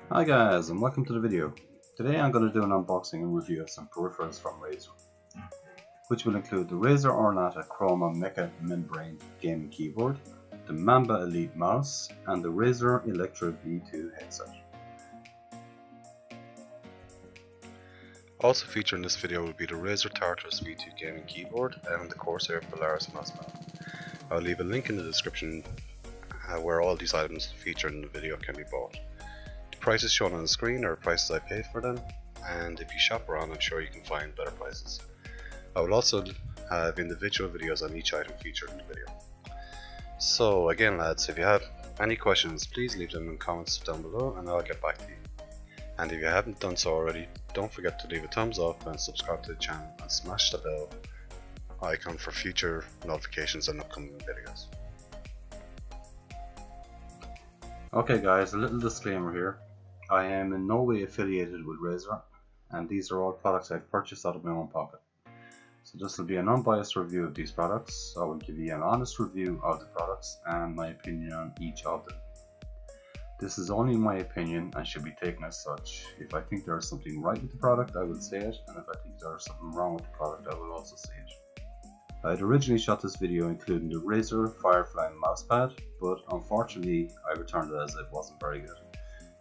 Hi guys, and welcome to the video. Today I'm going to do an unboxing and review of some peripherals from Razer, which will include the Razer Ornata Chroma Mecha Membrane gaming keyboard, the MAMBA Elite mouse, and the Razer ELECTRA V2 headset. Also featured in this video will be the Razer TARTARUS V2 gaming keyboard and the CORSAIR POLARIS mousepad. I'll leave a link in the description where all these items featured in the video can be bought. The prices shown on the screen are the prices I paid for them, and if you shop around I'm sure you can find better prices. I will also have individual videos on each item featured in the video. So again lads, if you have any questions please leave them in comments down below and I'll get back to you. And if you haven't done so already, don't forget to leave a thumbs up and subscribe to the channel and smash the bell icon for future notifications on upcoming videos. Okay guys, a little disclaimer here. I am in no way affiliated with Razer, and these are all products I've purchased out of my own pocket. So this will be an unbiased review of these products. I will give you an honest review of the products and my opinion on each of them. This is only my opinion and should be taken as such. If I think there is something right with the product, I will say it, and if I think there is something wrong with the product, I will also say it. I had originally shot this video including the Razer Firefly mousepad, but unfortunately I returned it as it wasn't very good.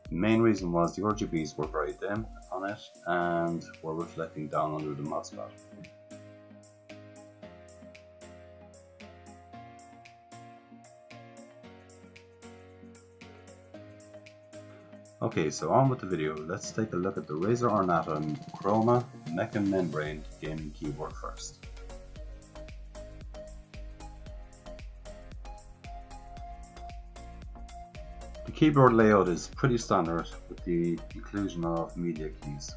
The main reason was the RGBs were very dim on it and were reflecting down under the mousepad. Okay, so on with the video. Let's take a look at the Razer Ornata Chroma Mecha Membrane gaming keyboard first. The keyboard layout is pretty standard with the inclusion of media keys.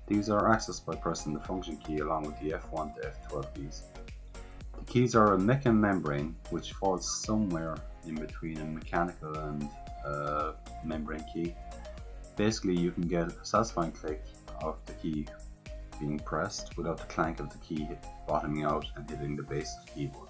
These are accessed by pressing the function key along with the F1 to F12 keys. The keys are a Mecha Membrane, which falls somewhere in between a mechanical and membrane key. Basically you can get a satisfying click of the key being pressed without the clank of the key bottoming out and hitting the base of the keyboard.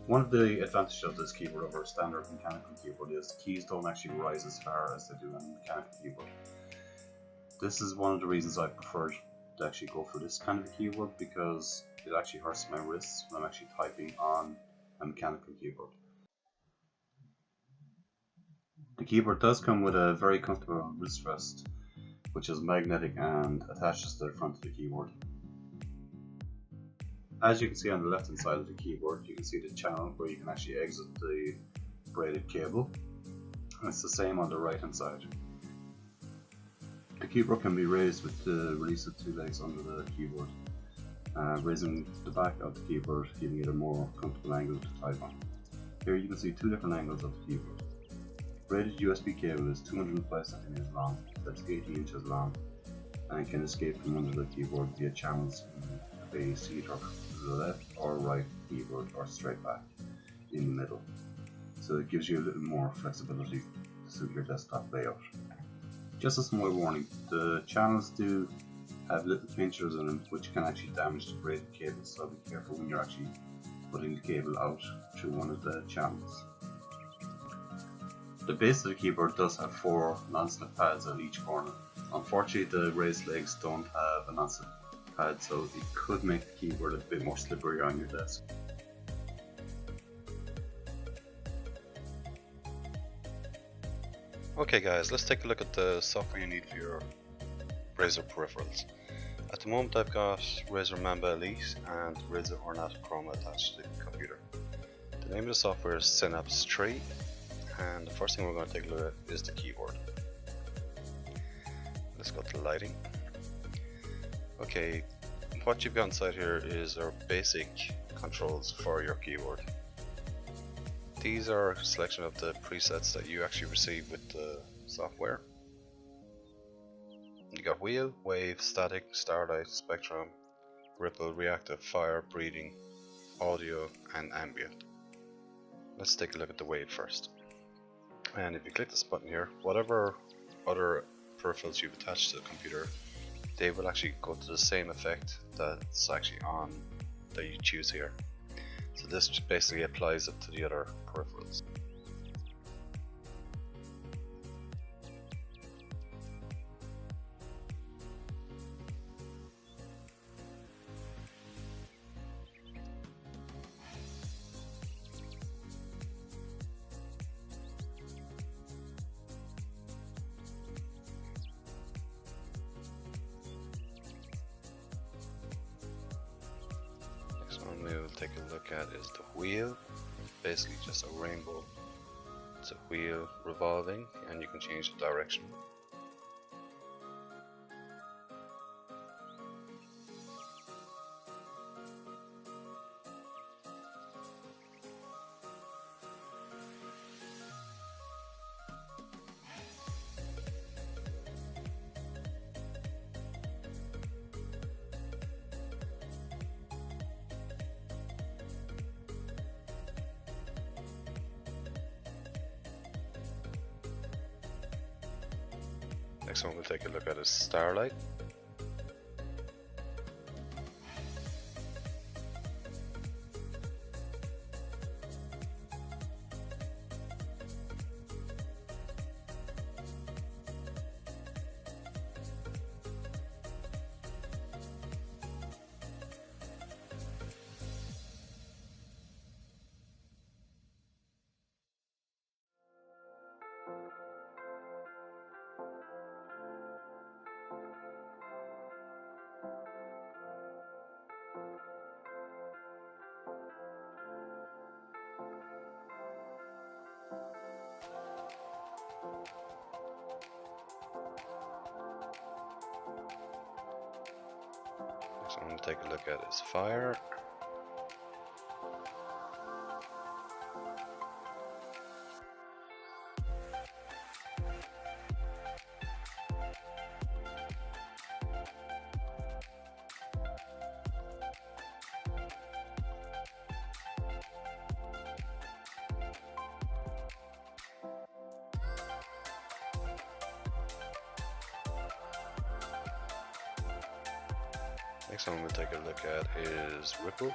One of the advantages of this keyboard over a standard mechanical keyboard is the keys don't actually rise as far as they do on a mechanical keyboard. This is one of the reasons I prefer to actually go for this kind of a keyboard, because it actually hurts my wrists when I'm actually typing on a mechanical keyboard. The keyboard does come with a very comfortable wrist rest, which is magnetic and attaches to the front of the keyboard. As you can see on the left hand side of the keyboard, you can see the channel where you can actually exit the braided cable, and it's the same on the right hand side. The keyboard can be raised with the release of two legs under the keyboard, raising the back of the keyboard, giving it a more comfortable angle to type on. Here you can see two different angles of the keyboard. Braided USB cable is 205 cm long, that's 80 inches long, and can escape from under the keyboard via channels in the seat or to the left or right keyboard or straight back in the middle. So it gives you a little more flexibility to suit your desktop layout. Just a small warning, the channels do have little pinchers in them which can actually damage the braided cable, so be careful when you're actually putting the cable out through one of the channels. The base of the keyboard does have 4 non-slip pads at each corner. Unfortunately the raised legs don't have a non-slip pad, so it could make the keyboard a bit more slippery on your desk. Okay guys, let's take a look at the software you need for your Razer peripherals. At the moment I've got Razer MAMBA Elite and Razer Ornata Chroma attached to the computer. The name of the software is Synapse 3, and the first thing we're going to take a look at is the keyboard. Let's go to the lighting. Okay, what you've got inside here is our basic controls for your keyboard. These are a selection of the presets that you actually receive with the software. You got wheel, wave, static, starlight, spectrum, ripple, reactive, fire, breathing, audio and ambient. Let's take a look at the wave first. And if you click this button here, whatever other peripherals you've attached to the computer, they will actually go to the same effect that's actually on that you choose here. So this just basically applies it to the other peripherals. Next one we will take a look at is the wheel. Basically just a rainbow. It's a wheel revolving and you can change the direction. Next one we'll take a look at is Starlight. Next one we'll take a look at is Fire. Next one we'll take a look at is Ripple.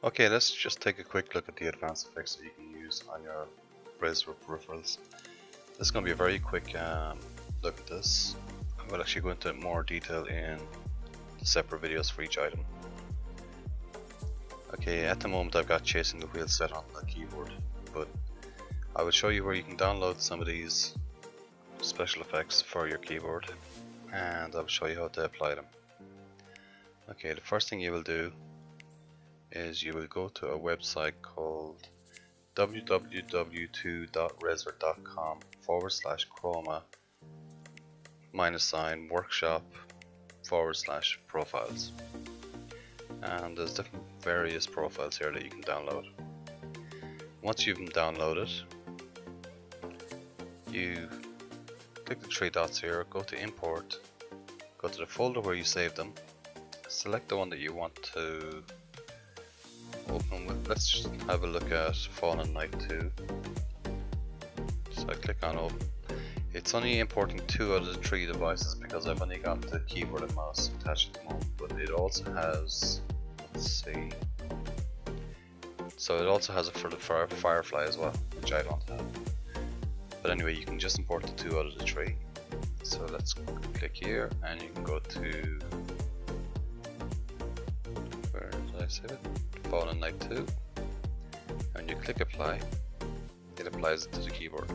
Okay, let's just take a quick look at the advanced effects that you can use on your Razer peripherals. This is going to be a very quick look at this. I will actually go into more detail in separate videos for each item. Okay, at the moment I've got Chasing the Wheel set on the keyboard, but I will show you where you can download some of these special effects for your keyboard, and I'll show you how to apply them. Okay, the first thing you will do is you will go to a website called www.razer.com/chroma -workshop/profiles, and there's different various profiles here that you can download. Once you've downloaded, you click the three dots here, go to import, go to the folder where you save them, select the one that you want to open with. Let's just have a look at Fallen Knight 2. So I click on open. It's only importing 2 out of the 3 devices because I've only got the keyboard and mouse attached at the moment, but it also has, let's see, so it also has it for the Firefly as well, which I don't have. But anyway, you can just import the 2 out of the 3. So let's click here, and you can go to, where did I save it? Fallen Knight 2, and you click apply. It applies it to the keyboard.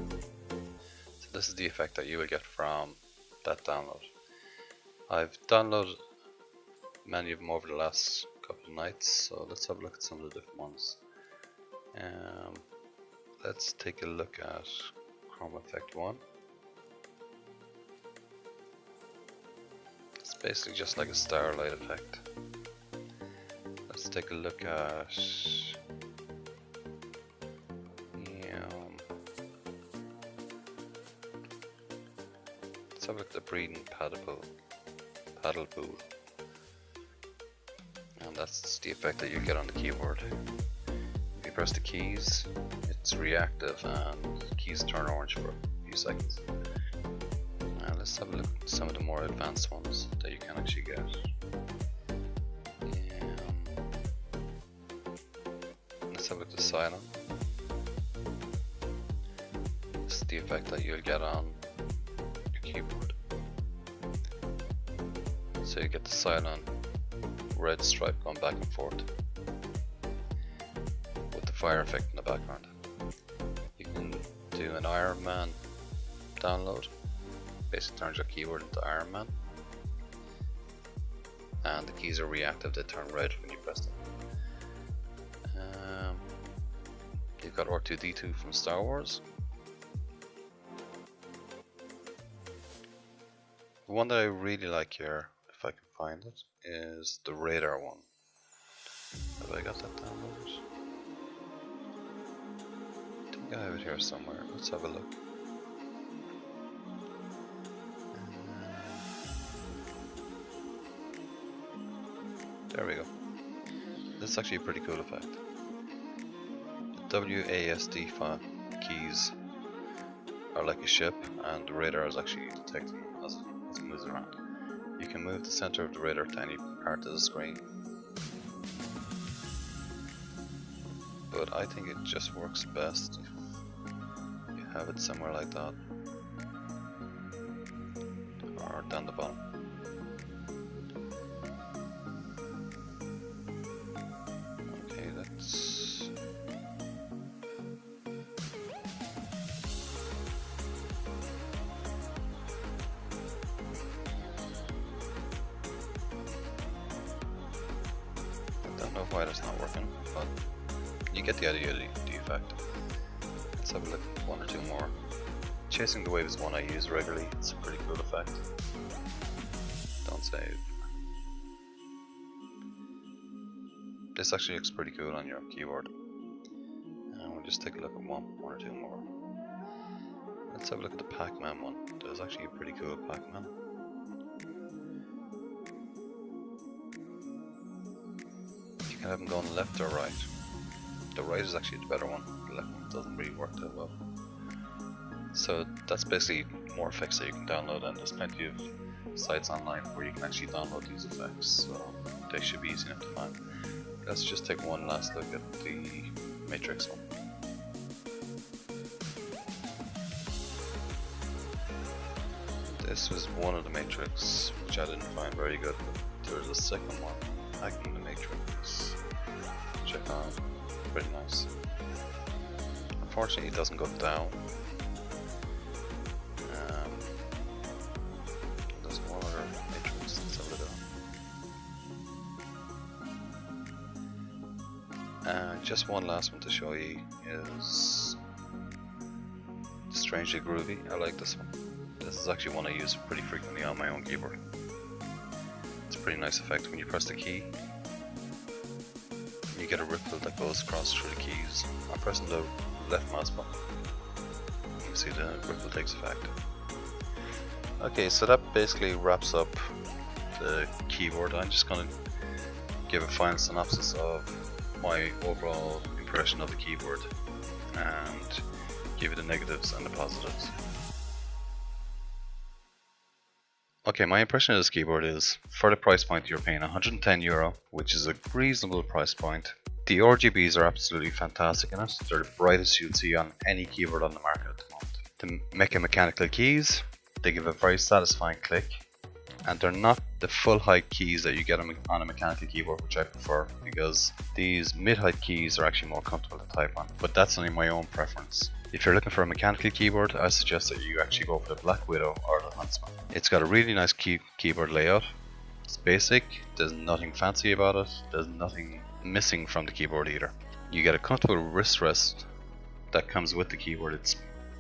So this is the effect that you will get from that download. I've downloaded many of them over the last couple of nights, so let's have a look at some of the different ones. Let's take a look at Chroma Effect 1. It's basically just like a Starlight effect. Let's take a look at let's have a look at the breeding paddle pool, and that's the effect that you get on the keyboard. If you press the keys, it's reactive and the keys turn orange for a few seconds. Let's have a look at some of the more advanced ones that you can actually get. Let's have a look at the silent. This is the effect that you'll get on your keyboard. So you get the silent red stripe going back and forth with the fire effect in the background. You can do an Iron Man download. Basically turns your keyboard into Iron Man, and the keys are reactive, they turn red when you press them. You've got R2-D2 from Star Wars. The one that I really like here, if I can find it, is the radar one. Have I got that downloaded? I think I have it here somewhere. Let's have a look. There we go. This is actually a pretty cool effect. The WASD keys are like a ship, and the radar is actually detecting as it moves around. You can move the center of the radar to any part of the screen, but I think it just works best if you have it somewhere like that, or down the bottom. Okay, let's why that's not working, but you get the idea of the effect. Let's have a look at 1 or 2 more. Chasing the Wave is one I use regularly. It's a pretty cool effect. Don't save. This actually looks pretty cool on your keyboard. And we'll just take a look at 1 or 2 more. Let's have a look at the Pac-Man one. There's actually a pretty cool Pac-Man. You can have them going left or right. The right is actually the better one. The left one doesn't really work that well. So that's basically more effects that you can download, and there's plenty of sites online where you can actually download these effects, so they should be easy enough to find. Let's just take one last look at the Matrix one. This was one of the Matrix which I didn't find very good. there's a second one, Hacking the Matrix. Check on, pretty nice. Unfortunately, it doesn't go down. There's one other Matrix that's a little. And just one last one to show you is Strangely Groovy. I like this one. This is actually one I use pretty frequently on my own keyboard. It's a pretty nice effect when you press the key. You get a ripple that goes across through the keys. I'm pressing the left mouse button. You can see the ripple takes effect. Okay, so that basically wraps up the keyboard. I'm just going to give a final synopsis of my overall impression of the keyboard and give you the negatives and the positives. Okay, my impression of this keyboard is, for the price point you're paying €110, which is a reasonable price point. The RGBs are absolutely fantastic in it. They're the brightest you'll see on any keyboard on the market at the moment. The mechanical keys, they give a very satisfying click, and they're not the full height keys that you get on a mechanical keyboard, which I prefer, because these mid-height keys are actually more comfortable to type on, but that's only my own preference. If you're looking for a mechanical keyboard, I suggest that you actually go for the Black Widow or the Huntsman. It's got a really nice keyboard layout. It's basic, there's nothing fancy about it, there's nothing missing from the keyboard either. You get a comfortable wrist rest that comes with the keyboard. It's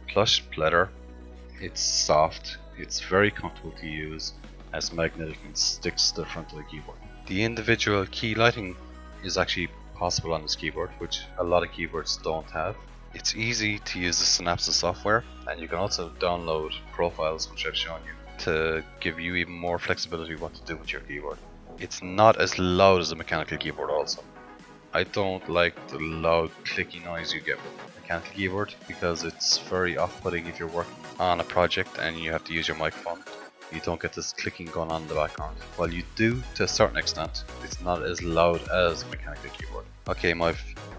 plush leather, it's soft, it's very comfortable to use, it's magnetic and sticks to the front of the keyboard. The individual key lighting is actually possible on this keyboard, which a lot of keyboards don't have. It's easy to use the Synopsys software, and you can also download profiles, which I've shown you, to give you even more flexibility what to do with your keyboard. It's not as loud as a mechanical keyboard also. I don't like the loud clicky noise you get with a mechanical keyboard, because it's very off-putting if you're working on a project and you have to use your microphone. You don't get this clicking going on in the background. While you do to a certain extent, it's not as loud as a mechanical keyboard. Okay, my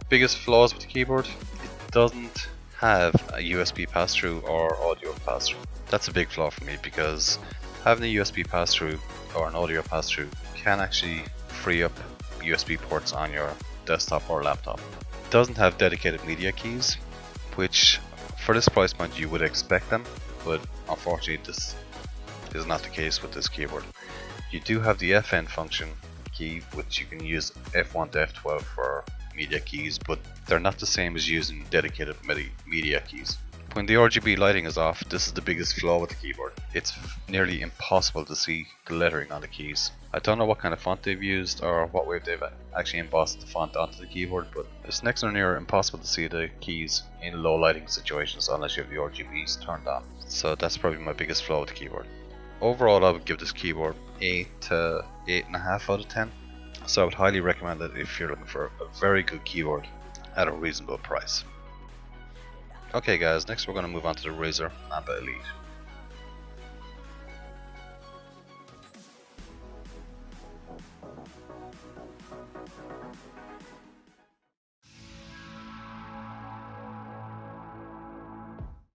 biggest flaws with the keyboard, it doesn't have a USB pass-through or audio pass-through. That's a big flaw for me, because having a USB pass-through or an audio pass-through can actually free up USB ports on your desktop or laptop. It doesn't have dedicated media keys, which for this price point you would expect them, but unfortunately this is not the case with this keyboard. You do have the FN function key, which you can use F1 to F12 for media keys, but they're not the same as using dedicated media keys. When the RGB lighting is off, this is the biggest flaw with the keyboard. It's nearly impossible to see the lettering on the keys. I don't know what kind of font they've used or what way they've actually embossed the font onto the keyboard, but it's next or near impossible to see the keys in low lighting situations unless you have the RGBs turned on. So that's probably my biggest flaw with the keyboard. Overall, I would give this keyboard 8 to 8.5 out of 10. So I would highly recommend it if you're looking for a very good keyboard at a reasonable price. Okay guys, next we're going to move on to the Razer MAMBA Elite.